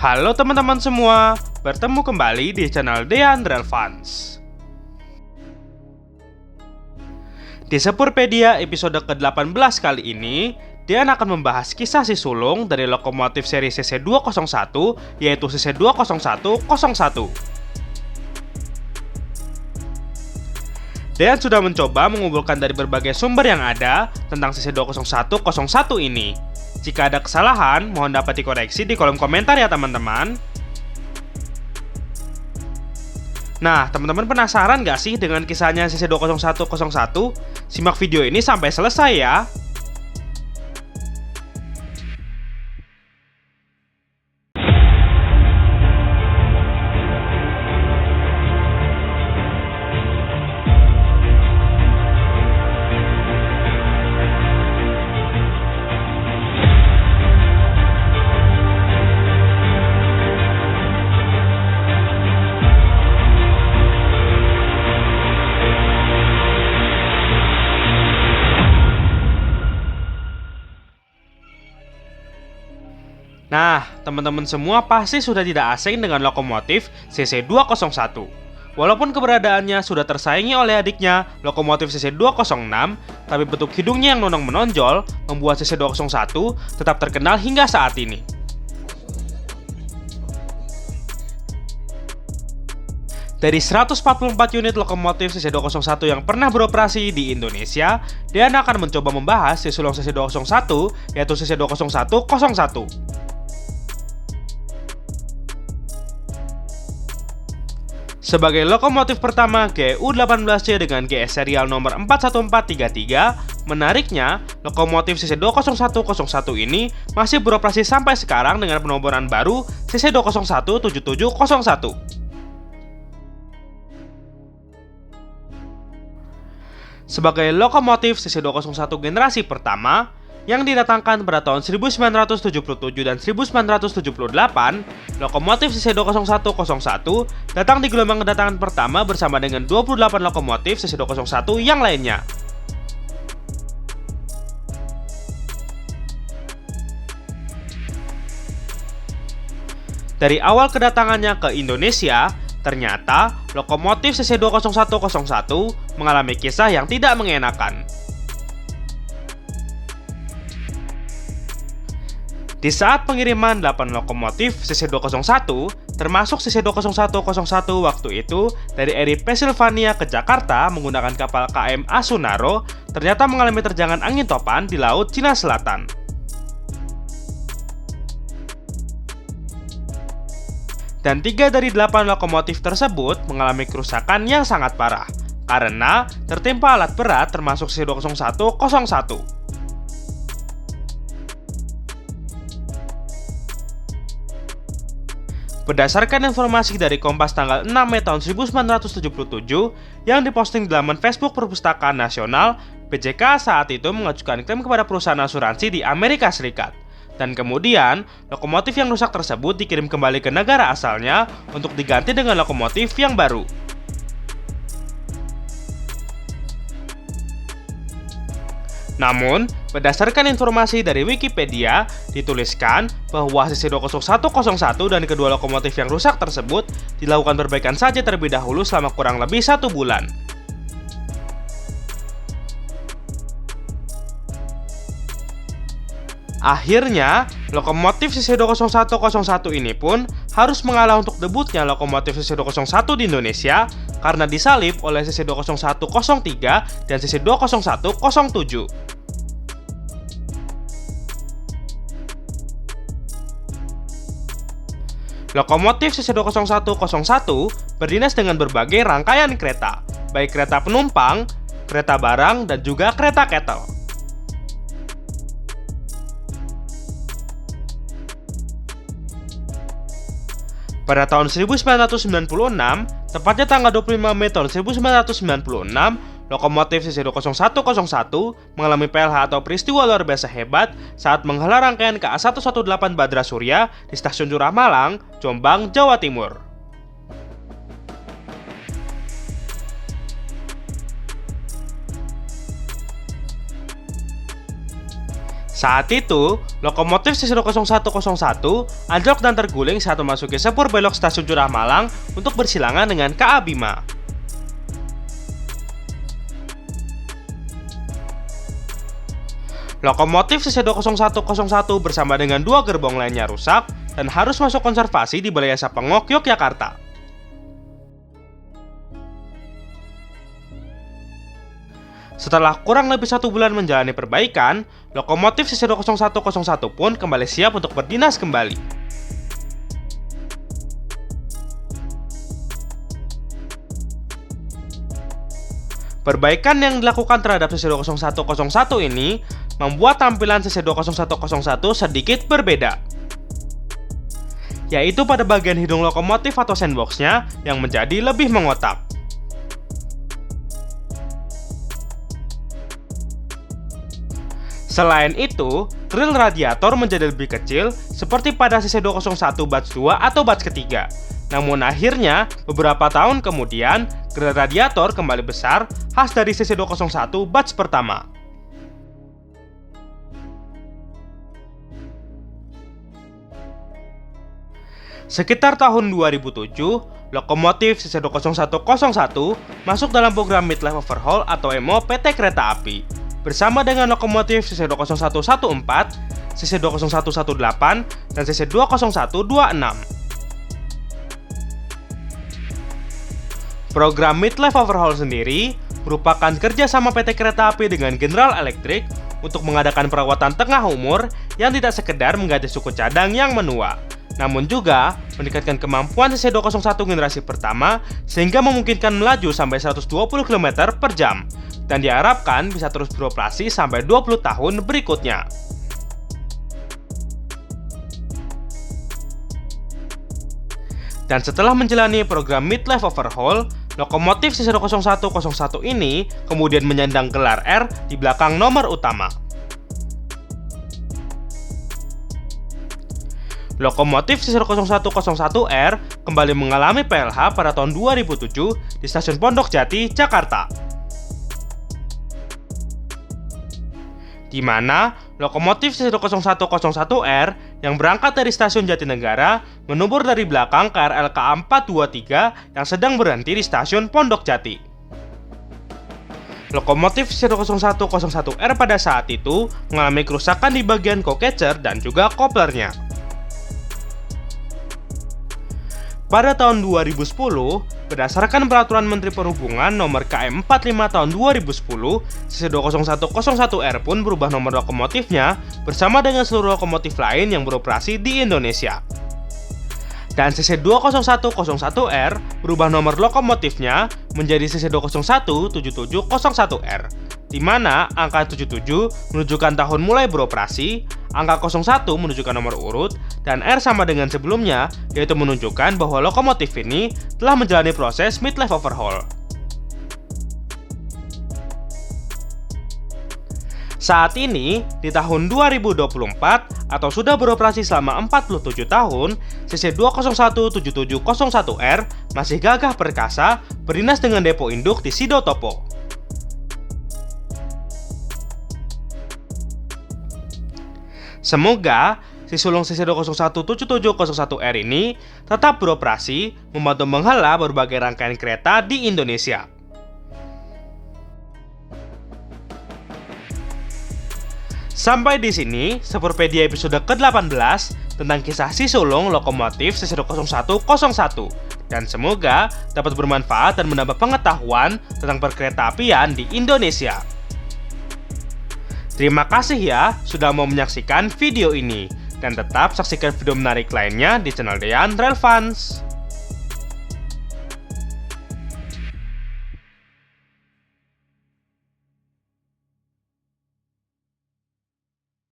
Halo teman-teman semua, bertemu kembali di channel Dean Relevance. Di Sepurpedia episode ke-18 kali ini, Dean akan membahas kisah si sulung dari lokomotif seri CC201, yaitu CC20101. Dean sudah mencoba mengumpulkan dari berbagai sumber yang ada tentang CC20101 ini. Jika ada kesalahan, mohon dapat dikoreksi di kolom komentar ya teman-teman. Nah, teman-teman penasaran gak sih dengan kisahnya CC20101? Simak video ini sampai selesai ya. Nah, teman-teman semua pasti sudah tidak asing dengan lokomotif CC201. Walaupun keberadaannya sudah tersaingi oleh adiknya, lokomotif CC206, tapi bentuk hidungnya yang nonong menonjol membuat CC201 tetap terkenal hingga saat ini. Dari 144 unit lokomotif CC201 yang pernah beroperasi di Indonesia, Dean akan mencoba membahas si sulung CC201, yaitu CC20101. Sebagai lokomotif pertama GU18C dengan GS serial nomor 41433, menariknya, lokomotif CC20101 ini masih beroperasi sampai sekarang dengan penomoran baru CC2017701. Sebagai lokomotif CC201 generasi pertama, yang didatangkan pada tahun 1977 dan 1978, lokomotif CC20101 datang di gelombang kedatangan pertama bersama dengan 28 lokomotif CC201 yang lainnya. Dari awal kedatangannya ke Indonesia, ternyata lokomotif CC20101 mengalami kisah yang tidak mengenakan. Di saat pengiriman 8 lokomotif CC201, termasuk CC20101 waktu itu, dari Erie Pennsylvania ke Jakarta menggunakan kapal KM Asunaro, ternyata mengalami terjangan angin topan di Laut Cina Selatan. Dan 3 dari 8 lokomotif tersebut mengalami kerusakan yang sangat parah, karena tertimpa alat berat termasuk CC20101. Berdasarkan informasi dari Kompas tanggal 6 Mei tahun 1977 yang diposting di laman Facebook Perpustakaan Nasional, PJK saat itu mengajukan klaim kepada perusahaan asuransi di Amerika Serikat. Dan kemudian, lokomotif yang rusak tersebut dikirim kembali ke negara asalnya untuk diganti dengan lokomotif yang baru. Namun, berdasarkan informasi dari Wikipedia, dituliskan bahwa CC20101 dan kedua lokomotif yang rusak tersebut dilakukan perbaikan saja terlebih dahulu selama kurang lebih 1 bulan. Akhirnya, lokomotif CC20101 ini pun harus mengalah untuk debutnya lokomotif CC201 di Indonesia karena disalip oleh CC20103 dan CC20107. Lokomotif CC20101 berdinas dengan berbagai rangkaian kereta, baik kereta penumpang, kereta barang, dan juga kereta kettle. Pada tahun 1996, tepatnya tanggal 25 Mei tahun 1996, lokomotif CC20101 mengalami PLH atau peristiwa luar biasa hebat saat menghelar rangkaian KA118 Badra Surya di Stasiun Curah Malang, Jombang, Jawa Timur. Saat itu, lokomotif CC20101 anjlok dan terguling saat memasuki sepur belok stasiun Curah Malang untuk bersilangan dengan KA Bima. Lokomotif CC20101 bersama dengan 2 gerbong lainnya rusak dan harus masuk konservasi di Balai Yasa Pengok, Yogyakarta. Setelah kurang lebih 1 bulan menjalani perbaikan, lokomotif CC20101 pun kembali siap untuk berdinas kembali. Perbaikan yang dilakukan terhadap CC20101 ini membuat tampilan CC20101 sedikit berbeda, yaitu pada bagian hidung lokomotif atau sandbox-nya yang menjadi lebih mengotak. Selain itu, grill radiator menjadi lebih kecil seperti pada CC201 batch 2 atau batch ketiga. Namun akhirnya, beberapa tahun kemudian, grill radiator kembali besar khas dari CC201 batch pertama. Sekitar tahun 2007, lokomotif CC20101 masuk dalam program Midlife Overhaul atau MO PT Kereta Api, bersama dengan lokomotif CC20114, CC20118, dan CC20126. Program Midlife Overhaul sendiri merupakan kerjasama PT Kereta Api dengan General Electric untuk mengadakan perawatan tengah umur yang tidak sekedar mengganti suku cadang yang menua, namun juga meningkatkan kemampuan CC201 generasi pertama sehingga memungkinkan melaju sampai 120 km per jam dan diharapkan bisa terus beroperasi sampai 20 tahun berikutnya. Dan setelah menjalani program Midlife Overhaul, lokomotif CC20101 ini kemudian menyandang gelar R di belakang nomor utama. Lokomotif CC20101R kembali mengalami PLH pada tahun 2007 di stasiun Pondok Jati, Jakarta, di mana lokomotif CC20101R yang berangkat dari stasiun Jatinegara menubur dari belakang KRL KA 423 yang sedang berhenti di stasiun Pondok Jati. Lokomotif CC20101R pada saat itu mengalami kerusakan di bagian co-catcher dan juga koplernya. Pada tahun 2010, berdasarkan Peraturan Menteri Perhubungan Nomor KM 45 Tahun 2010, CC20101R pun berubah nomor lokomotifnya bersama dengan seluruh lokomotif lain yang beroperasi di Indonesia. Dan CC20101R berubah nomor lokomotifnya menjadi CC2017701R, di mana angka 77 menunjukkan tahun mulai beroperasi, angka 01 menunjukkan nomor urut, dan R sama dengan sebelumnya, yaitu menunjukkan bahwa lokomotif ini telah menjalani proses midlife overhaul. Saat ini, di tahun 2024, atau sudah beroperasi selama 47 tahun, CC2017701R masih gagah perkasa berdinas dengan depo induk di Sidotopo. Semoga si sulung CC2017701R ini tetap beroperasi, membantu menghala berbagai rangkaian kereta di Indonesia. Sampai di sini, Sepurpedia episode ke-18 tentang kisah si sulung lokomotif CC20101, dan semoga dapat bermanfaat dan menambah pengetahuan tentang perkeretaapian di Indonesia. Terima kasih ya sudah mau menyaksikan video ini, dan tetap saksikan video menarik lainnya di channel Dean Relevance.